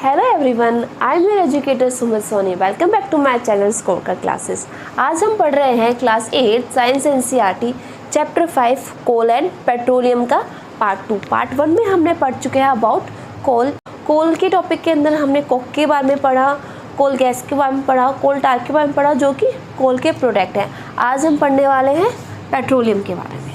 Hello everyone, I am your educator Sumit Soni. Welcome back to my channel score का classes. आज हम पढ़ रहे हैं class 8 science NCERT chapter 5 coal and petroleum का पार्ट 2। पार्ट 1 में हमने पढ़ चुके हैं अबाउट कोल के टॉपिक के अंदर हमने कोक के बारे में पढ़ा, कोल गैस के बारे में पढ़ा, कोल tar के बारे में पढ़ा जो कि कोल के प्रोडक्ट हैं। आज हम पढ़ने वाले हैं पेट्रोलियम के बारे में।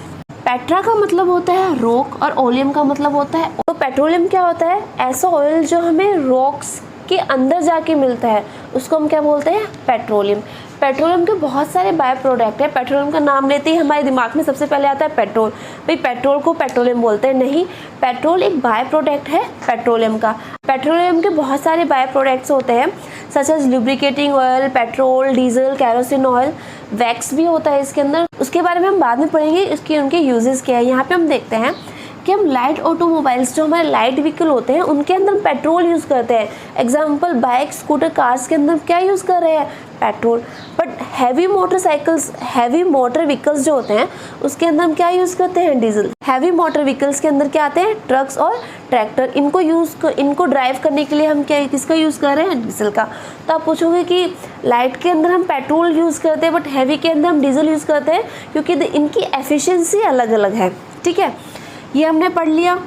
पेट्रा का मतलब होता है रॉक और ओलियम का मतलब होता है। तो पेट्रोलियम क्या होता है? ऐसा ऑयल जो हमें रॉक्स के अंदर जाके मिलता है, उसको हम क्या बोलते हैं? पेट्रोलियम। पेट्रोलियम के बहुत सारे बाय प्रोडक्ट है। पेट्रोलियम का नाम लेते ही हमारे दिमाग में सबसे पहले आता है पेट्रोल। भाई पेट्रोल को पेट्रोलियम बोलते हैं? नहीं, पेट्रोल एक बाय प्रोडक्ट है पेट्रोलियम का। पेट्रोलियम के बहुत सारे बाय प्रोडक्ट्स होते हैं such as lubricating oil, petrol, diesel, kerosene oil, wax भी होता है इसके अंदर। उसके बारे में हम बाद में पढ़ेंगे, इसके उनके यूजेस क्या है। यहाँ पे हम देखते हैं कि हम लाइट ऑटोमोबाइल्स, जो हमारे लाइट व्हीकल होते हैं, उनके अंदर पेट्रोल यूज़ करते हैं। एग्जाम्पल बाइक, स्कूटर, कार्स के अंदर क्या यूज़ कर रहे हैं? Petrol. But heavy motorcycles, heavy motor vehicles जो होते हैं, उसके अंदर हम क्या यूज़ करते हैं? डीजल। हैवी मोटर व्हीकल्स के अंदर क्या आते हैं? ट्रक्स और ट्रैक्टर। इनको ड्राइव करने के लिए हम किसका यूज़ कर रहे हैं? डीजल का। तो आप पूछोगे कि लाइट के अंदर हम पेट्रोल यूज़ करते हैं बट हैवी के अंदर हम डीजल यूज़ करते हैं, क्योंकि इनकी एफिशिएंसी अलग अलग है। ठीक है, ये हमने पढ़ लिया।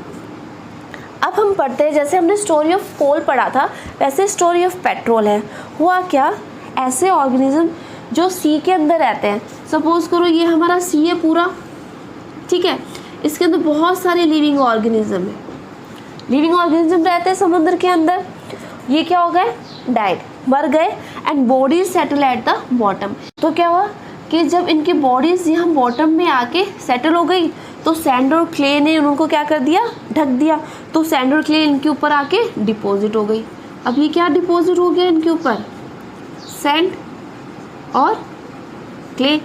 अब हम पढ़ते हैं, जैसे हमने स्टोरी ऑफ कोल पढ़ा था वैसे स्टोरी ऑफ पेट्रोल है। हुआ क्या? ऐसे ऑर्गेनिज्म जो सी के अंदर रहते हैं, सपोज करो ये हमारा सी है पूरा, ठीक है, इसके अंदर बहुत सारे लिविंग ऑर्गेनिज्म है। लिविंग ऑर्गेनिज्म रहते हैं समुद्र के अंदर। ये क्या हो गए? डाइड, मर गए। And bodies settle at the bottom. तो क्या हुआ कि जब इनकी बॉडीज यहाँ बॉटम में आके सेटल हो गई तो सैंड और क्ले ने उनको क्या कर दिया? ढक दिया। तो सैंड और क्ले इनके ऊपर आके डिपॉजिट हो गई। अब ये क्या डिपॉजिट हो गया इनके ऊपर? सैंड और क्ले।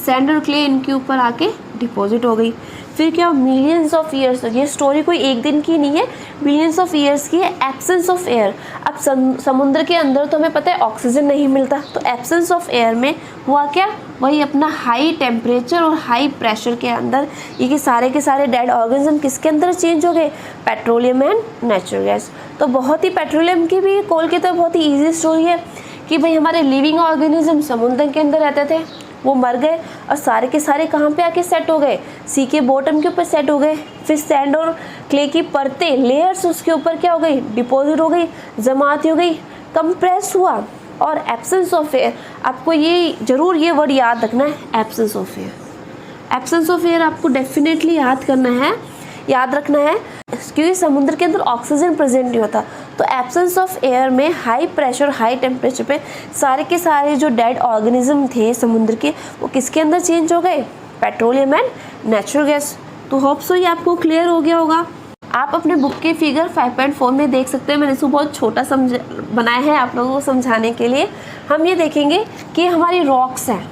सैंड और क्ले इनके ऊपर आके डिपॉजिट हो गई। फिर क्या? मिलियंस ऑफ ईयर्स, ये स्टोरी कोई एक दिन की नहीं है, मिलियंस ऑफ ईयर्स की है। Absence of air. अब समुद्र के अंदर तो हमें पता है ऑक्सीजन नहीं मिलता, तो एब्सेंस ऑफ एयर में हुआ क्या? वही अपना हाई टेम्परेचर और हाई प्रेशर के अंदर ये के सारे डेड ऑर्गेनिज्म किसके अंदर चेंज हो गए? Petroleum and natural gas. तो बहुत ही पेट्रोलियम की भी कोल की तो बहुत ही ईजी स्टोरी है कि भाई हमारे लिविंग ऑर्गेनिज्म समुद्र के अंदर रहते थे, वो मर गए और सारे के सारे कहाँ पे आके सेट हो गए? सी के बॉटम के ऊपर सेट हो गए। फिर सैंड और क्ले की परतें, लेयर्स उसके ऊपर क्या हो गई? डिपॉजिट हो गई, जमात हो गई, कंप्रेस हुआ। और एब्सेंस ऑफ एयर, आपको ये जरूर ये वर्ड याद रखना है, absence of air. Absence of air आपको डेफिनेटली याद रखना है क्योंकि समुद्र के अंदर ऑक्सीजन प्रेजेंट नहीं होता। तो एब्सेंस ऑफ एयर में हाई प्रेशर हाई टेम्परेचर पे सारे के सारे जो डेड ऑर्गेनिज्म थे समुद्र के, वो किसके अंदर चेंज हो गए? Petroleum and natural gas. तो होप सो ये आपको क्लियर हो गया होगा। आप अपने बुक के फिगर 5.4 में देख सकते हैं, मैंने इसको बहुत छोटा बनाया है आप लोगों को समझाने के लिए। हम ये देखेंगे कि हमारी रॉक्स हैं,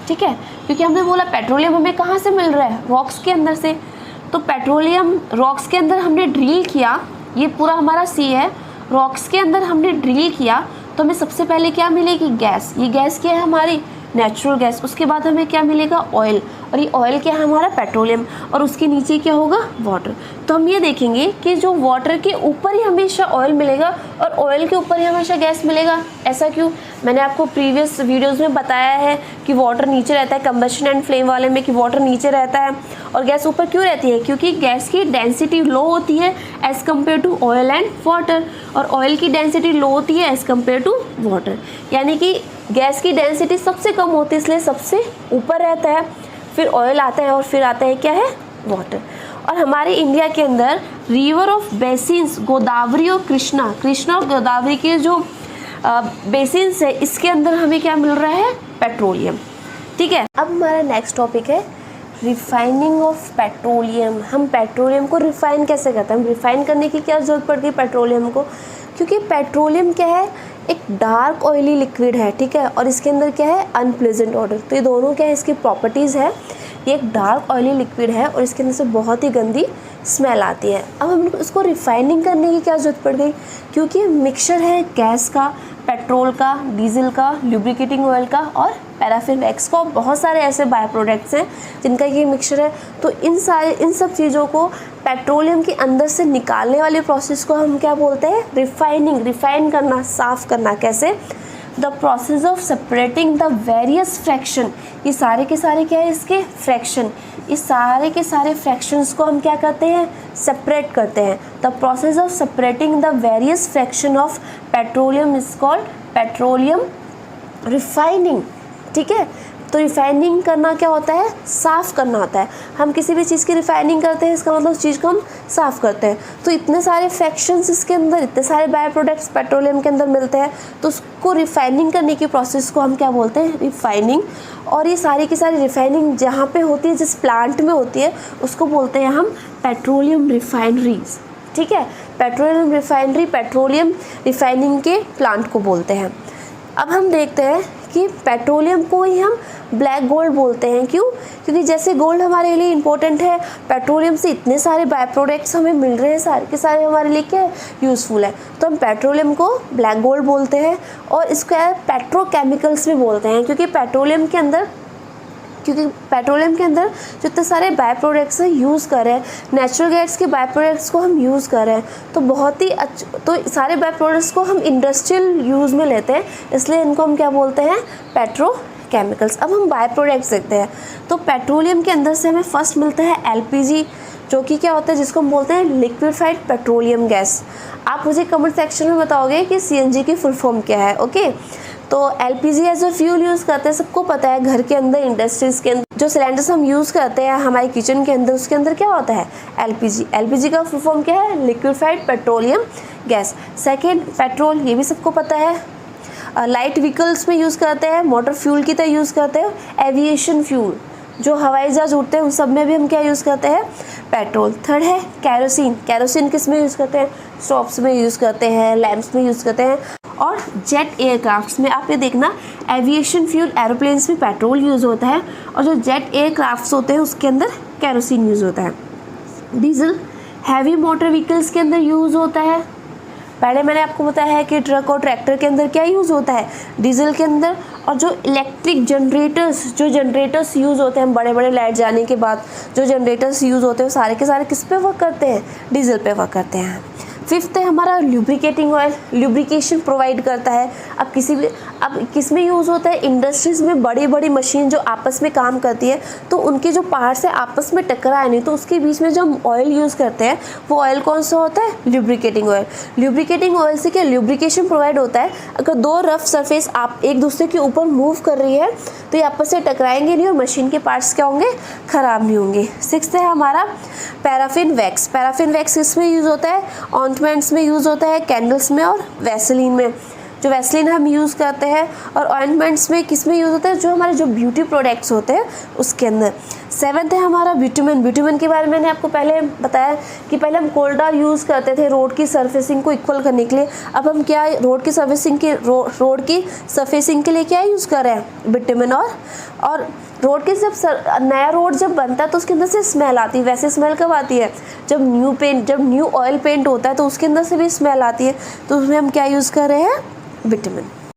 ठीक है, क्योंकि हमने बोला पेट्रोलियम हमें कहाँ से मिल रहा है? रॉक्स के अंदर से। तो पेट्रोलियम रॉक्स के अंदर हमने ड्रिल किया, ये पूरा हमारा सी है, रॉक्स के अंदर हमने ड्रिल किया तो हमें सबसे पहले क्या मिलेगी? गैस। ये गैस क्या है? हमारी नेचुरल गैस। उसके बाद हमें क्या मिलेगा? ऑयल। और ये ऑयल क्या है? हमारा पेट्रोलियम। और उसके नीचे क्या होगा? वाटर। तो हम ये देखेंगे कि जो वाटर के ऊपर ही हमेशा ऑयल मिलेगा और ऑयल के ऊपर ही हमेशा गैस मिलेगा। ऐसा क्यों? मैंने आपको प्रीवियस वीडियोस में बताया है कि वाटर नीचे रहता है, कंबशन एंड फ्लेम वाले में, कि वाटर नीचे रहता है और गैस ऊपर क्यों रहती है? क्योंकि गैस की डेंसिटी लो होती है as compare to oil and water, और ऑयल की डेंसिटी लो होती है एज़ कम्पेयर टू वाटर। यानी कि गैस की डेंसिटी सबसे कम होती है, इसलिए सबसे ऊपर रहता है, फिर ऑयल आता है और फिर आता है क्या है? वाटर। और हमारे इंडिया के अंदर रिवर ऑफ बेसिन्स गोदावरी और कृष्णा और गोदावरी के जो बेसिन्स है, इसके अंदर हमें क्या मिल रहा है? पेट्रोलियम। ठीक है, अब हमारा नेक्स्ट टॉपिक है रिफाइनिंग ऑफ पेट्रोलियम। हम पेट्रोलियम को रिफाइन कैसे करते हैं? हम रिफाइन करने की क्या ज़रूरत पड़ती है पेट्रोलियम को? क्योंकि पेट्रोलियम क्या है? एक डार्क ऑयली लिक्विड है, ठीक है, और इसके अंदर क्या है? Unpleasant order. तो ये दोनों क्या है? इसकी प्रॉपर्टीज़ है। ये एक डार्क ऑयली लिक्विड है और इसके अंदर से बहुत ही गंदी स्मेल आती है। अब हम इसको रिफाइनिंग करने की क्या ज़रूरत पड़ गई? क्योंकि मिक्सचर है गैस का, पेट्रोल का, डीजल का, लुब्रिकेटिंग ऑयल का और पैराफिन वैक्स का, बहुत सारे ऐसे बाय प्रोडक्ट्स हैं जिनका ये मिक्सचर है। तो इन सब चीज़ों को पेट्रोलियम के अंदर से निकालने वाले प्रोसेस को हम क्या बोलते हैं? रिफाइनिंग। रिफाइन करना, साफ करना। कैसे? The process of separating the various fraction. ये सारे के सारे क्या है इसके? फ्रैक्शन। इस सारे के सारे फ्रैक्शंस को हम क्या करते हैं? सेपरेट करते हैं। The process of separating the various fraction of petroleum is called petroleum refining. ठीक है, तो रिफाइनिंग करना क्या होता है? साफ़ करना होता है। हम किसी भी चीज़ की रिफाइनिंग करते हैं, इसका मतलब उस चीज़ को हम साफ़ करते हैं। तो इतने सारे फ्रैक्शंस इसके अंदर, इतने सारे बाय प्रोडक्ट्स पेट्रोलियम के अंदर मिलते हैं, तो उसको रिफाइनिंग करने की प्रोसेस को हम क्या बोलते हैं? रिफाइनिंग। और ये सारी की सारी रिफाइनिंग जहाँ पे होती है, जिस प्लांट में होती है, उसको बोलते हैं हम पेट्रोलियम रिफाइनरीज। ठीक है, पेट्रोलियम रिफाइनरी पेट्रोलियम रिफाइनिंग के प्लांट को बोलते हैं। अब हम देखते हैं कि पेट्रोलियम को ही हम ब्लैक गोल्ड बोलते हैं। क्यों? क्योंकि जैसे गोल्ड हमारे लिए इम्पोर्टेंट है, पेट्रोलियम से इतने सारे बाय प्रोडक्ट्स हमें मिल रहे हैं, सारे के सारे हमारे लिए क्या है? यूज़फुल है। तो हम पेट्रोलियम को ब्लैक गोल्ड बोलते हैं। और इसको पेट्रोकेमिकल्स भी बोलते हैं, क्योंकि पेट्रोलियम के अंदर जो इतने सारे बाय प्रोडक्ट्स यूज़ कर रहे हैं, नेचुरल गैस के बाय प्रोडक्ट्स को हम यूज़ कर रहे हैं, तो बहुत ही तो सारे बाय प्रोडक्ट्स को हम इंडस्ट्रियल यूज़ में लेते हैं, इसलिए इनको हम क्या बोलते हैं? पेट्रोकेमिकल्स। अब हम बाय प्रोडक्ट्स देखते हैं। तो पेट्रोलियम के अंदर से हमें फर्स्ट मिलता है एलपीजी, जो कि क्या होता है? जिसको हम बोलते हैं लिक्विफाइड पेट्रोलियम गैस। आप मुझे कमेंट सेक्शन में बताओगे कि सीएनजी की फुल फॉर्म क्या है। ओके, तो LPG as a fuel use करते हैं, सबको पता है। घर के अंदर, इंडस्ट्रीज़ के अंदर जो सिलेंडर्स हम यूज़ करते हैं हमारे किचन के अंदर, उसके अंदर क्या होता है? एलपीजी। एलपीजी का फुल फॉर्म क्या है? Liquefied petroleum gas. Second, petrol, ये भी सबको पता है। लाइट व्हीकल्स में यूज़ करते हैं, मोटर फ्यूल की तरह यूज़ करते हैं। एविएशन फ्यूल, जो हवाई जहाज उड़ते हैं, उन सब में भी हम क्या यूज़ करते हैं? पेट्रोल। थर्ड है कैरोसिन। कैरोसिन किस में यूज़ करते हैं? स्टोव्स में यूज़ करते हैं, लैंप्स में यूज़ करते हैं। और जेट एयरक्राफ्ट्स में आप ये देखना, एविएशन फ्यूल एरोप्लेन्स में पेट्रोल यूज़ होता है, और जो जेट एयरक्राफ्ट्स होते हैं उसके अंदर कैरोसिन यूज़ होता है। डीजल हैवी मोटर व्हीकल्स के अंदर यूज़ होता है। पहले मैंने आपको बताया है कि ट्रक और ट्रैक्टर के अंदर क्या यूज़ होता है? डीजल के अंदर। और जो इलेक्ट्रिक जनरेटर्स यूज़ होते हैं, बड़े बड़े लाइट जाने के बाद जो जनरेटर्स यूज़ होते हैं, वो सारे के सारे किस पे वर्क करते हैं? डीजल पे वर्क करते हैं। फिफ्थ है हमारा लुब्रिकेटिंग ऑयल, लुब्रिकेशन प्रोवाइड करता है। अब किस में यूज़ होता है? इंडस्ट्रीज़ में बड़ी बड़ी मशीन जो आपस में काम करती है, तो उनके जो पार्ट्स है आपस में टकराए नहीं, तो उसके बीच में जो हम ऑयल यूज़ करते हैं, वो ऑयल कौन सा होता है? Lubricating oil. लुब्रिकेटिंग ऑयल से क्या लुब्रिकेशन प्रोवाइड होता है। अगर दो रफ सरफेस आप एक दूसरे के ऊपर मूव कर रही है, तो ये आपस से टकराएंगे नहीं और मशीन के पार्ट्स क्या होंगे? ख़राब नहीं होंगे। सिक्स्थ है हमारा पैराफिन वैक्स। पैराफिन वैक्स किसमें यूज़ होता है? ऑइंटमेंट्स में यूज़ होता है, कैंडल्स में और वैसलीन में। जो वैसलीन हम यूज़ करते हैं, और ऑइंटमेंट्स में किस में यूज़ होता है? जो हमारे जो ब्यूटी प्रोडक्ट्स होते हैं उसके अंदर। सेवन्थ है हमारा बिटुमेन। बिटुमेन के बारे में मैंने आपको पहले बताया कि पहले हम कोल टार यूज़ करते थे रोड की सरफेसिंग को इक्वल करने के लिए। अब हम क्या रोड की सरफेसिंग के लिए क्या यूज़ कर रहे हैं? बिटुमेन। और रोड के नया रोड जब बनता है तो उसके अंदर से स्मेल आती है। वैसे स्मेल कब आती है? जब न्यू ऑयल पेंट होता है तो उसके अंदर से भी स्मेल आती है। तो उसमें हम क्या यूज़ कर रहे हैं? बिटुमेन।